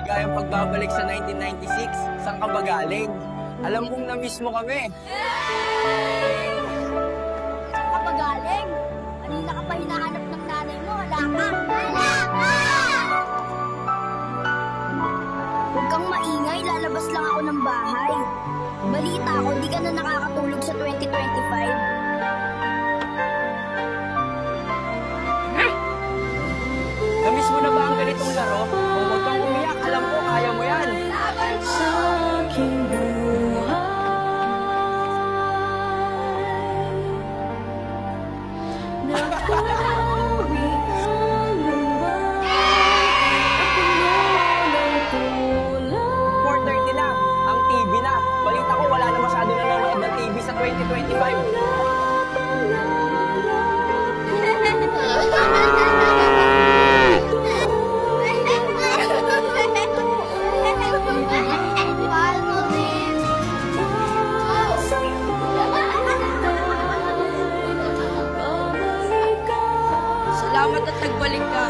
maligayang pagbabalik sa 1996. Saan ka ba galing? Alam kong na-miss mo kami. Saan ka ba galing? Kanina ka pa hinahanap ng nanay mo, hala ka! Hala ka! Huwag kang maingay, lalabas lang ako ng bahay. Balita ko, di ka na nakakatulog sa 2025. Na-miss mo na ba ang ganitong laro? Kung huwag kang umiyak, alam ko, kaya mo yan. Sa aking buhay, nakuwi ang lumbay, at ng tulad. 4:30 na, ang TV na. Balita ko, wala na masyado nanonood ng TV sa 2025. Mahal mo din. Salamat at nagbalik ka.